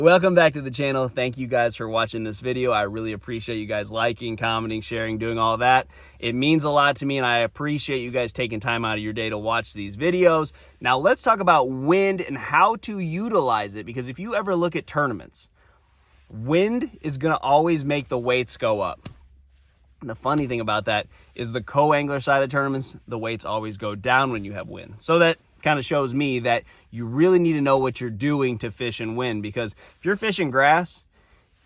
Welcome back to the channel. Thank you guys for watching this video. I really appreciate you guys liking, commenting, sharing, doing all that. It means a lot to me, and I appreciate you guys taking time out of your day to watch these videos. Now let's talk about wind and how to utilize it, because if you ever look at tournaments, wind is going to always make the weights go up. And the funny thing about that is the co-angler side of tournaments, the weights always go down when you have wind. So that kind of shows me that you really need to know what you're doing to fish in wind, because if you're fishing grass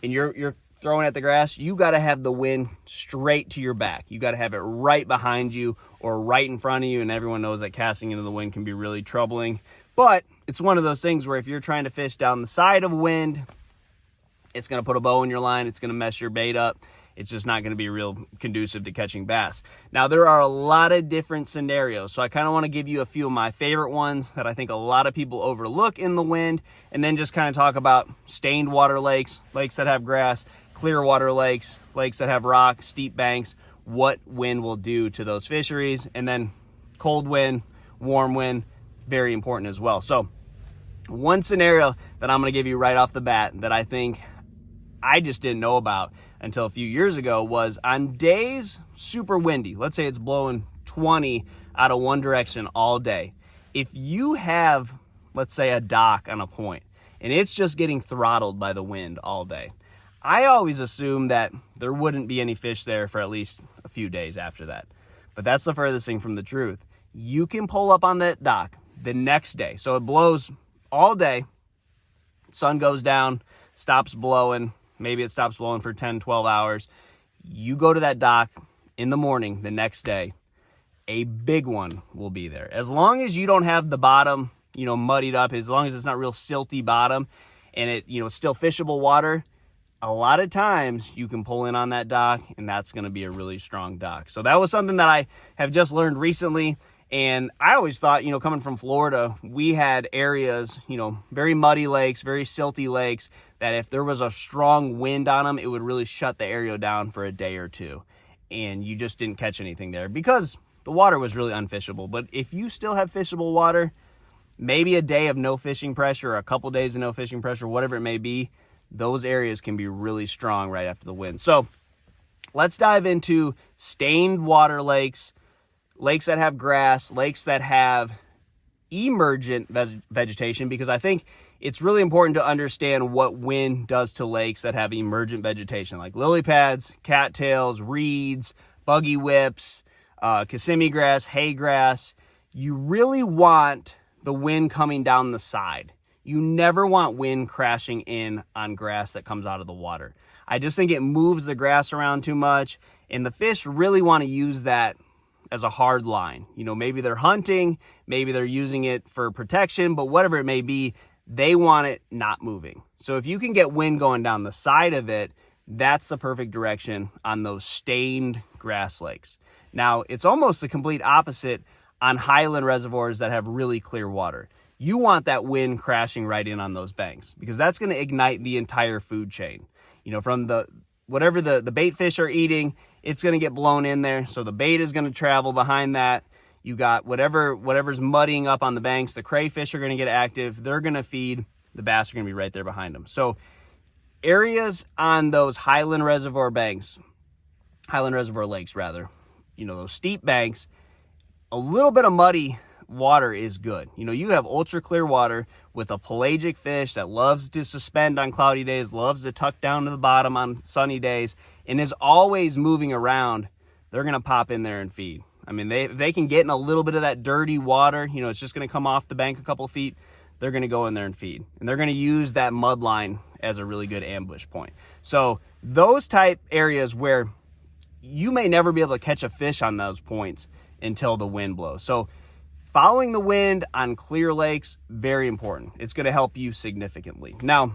and you're throwing at the grass, you got to have the wind straight to your back. You got to have it right behind you or right in front of you, and everyone knows that casting into the wind can be really troubling. But it's one of those things where if you're trying to fish down the side of wind, it's going to put a bow in your line, it's going to mess your bait up. It's just not going to be real conducive to catching bass. Now, there are a lot of different scenarios, so I kind of want to give you a few of my favorite ones that I think a lot of people overlook in the wind, and then just kind of talk about stained water lakes, lakes that have grass, clear water lakes, lakes that have rock, steep banks, what wind will do to those fisheries, and then cold wind, warm wind, very important as well. So one scenario that I'm going to give you right off the bat that I think I just didn't know about until a few years ago was on days super windy. Let's say it's blowing 20 out of one direction all day. If you have, let's say, a dock on a point and it's just getting throttled by the wind all day, I always assume that there wouldn't be any fish there for at least a few days after that. But that's the furthest thing from the truth. You can pull up on that dock the next day. So it blows all day, sun goes down, stops blowing. Maybe it stops blowing for 10, 12 hours. You go to that dock in the morning the next day, a big one will be there. As long as you don't have the bottom, muddied up, as long as it's not real silty bottom and it's still fishable water, a lot of times you can pull in on that dock and that's going to be a really strong dock. So that was something that I have just learned recently. And I always thought, coming from Florida, we had areas, very muddy lakes, very silty lakes, that if there was a strong wind on them, it would really shut the area down for a day or two. And you just didn't catch anything there because the water was really unfishable. But if you still have fishable water, maybe a day of no fishing pressure or a couple days of no fishing pressure, whatever it may be, those areas can be really strong right after the wind. So let's dive into stained water lakes, lakes that have grass, lakes that have emergent vegetation, because I think it's really important to understand what wind does to lakes that have emergent vegetation, like lily pads, cattails, reeds, buggy whips, Kissimmee grass, hay grass. You really want the wind coming down the side. You never want wind crashing in on grass that comes out of the water. I just think it moves the grass around too much, and the fish really want to use that as a hard line. Maybe they're hunting, maybe they're using it for protection, but whatever it may be, they want it not moving. So if you can get wind going down the side of it, that's the perfect direction on those stained grass lakes. Now, it's almost the complete opposite on highland reservoirs that have really clear water. You want that wind crashing right in on those banks, because that's going to ignite the entire food chain. From whatever the bait fish are eating, it's going to get blown in there. So the bait is going to travel behind that. You got whatever's muddying up on the banks. The crayfish are going to get active. They're going to feed. The bass are going to be right there behind them. So areas on those highland reservoir lakes, rather, those steep banks, a little bit of muddy water is good. You have ultra clear water with a pelagic fish that loves to suspend on cloudy days, loves to tuck down to the bottom on sunny days, and is always moving around. They're going to pop in there and feed. I mean, they can get in a little bit of that dirty water. It's just going to come off the bank a couple feet. They're going to go in there and feed. And they're going to use that mud line as a really good ambush point. So those type areas where you may never be able to catch a fish on those points until the wind blows. So following the wind on clear lakes, very important. It's going to help you significantly. Now,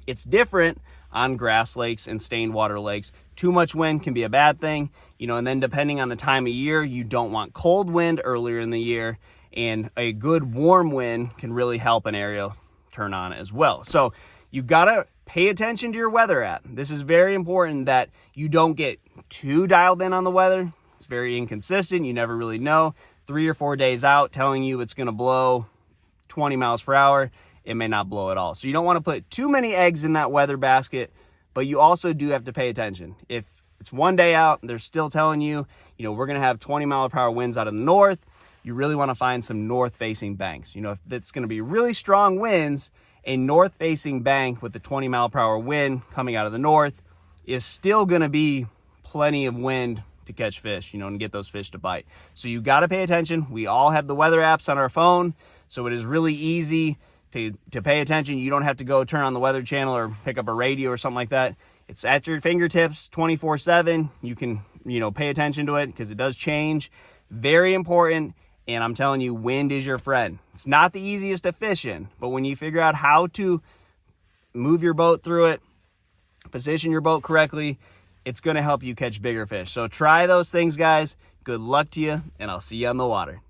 it's different on grass lakes and stained water lakes. Too much wind can be a bad thing, and then depending on the time of year, you don't want cold wind earlier in the year, and a good warm wind can really help an area turn on as well. So you've got to pay attention to your weather app. This is very important that you don't get too dialed in on the weather. It's very inconsistent. You never really know. 3 or 4 days out telling you it's going to blow 20 miles per hour. it may not blow at all. So you don't want to put too many eggs in that weather basket, but you also do have to pay attention. If it's one day out, they're still telling you, we're going to have 20-mile-per-hour winds out of the north, you really want to find some north-facing banks. If it's going to be really strong winds, a north-facing bank with the 20-mile-per-hour wind coming out of the north is still going to be plenty of wind to catch fish, and get those fish to bite. So you got to pay attention. We all have the weather apps on our phone, so it is really easy to pay attention. You don't have to go turn on the weather channel or pick up a radio or something like that. It's at your fingertips 24/7. You can, pay attention to it because it does change. Very important. And I'm telling you, wind is your friend. It's not the easiest to fish in, but when you figure out how to move your boat through it, position your boat correctly, it's going to help you catch bigger fish. So try those things, guys. Good luck to you, and I'll see you on the water.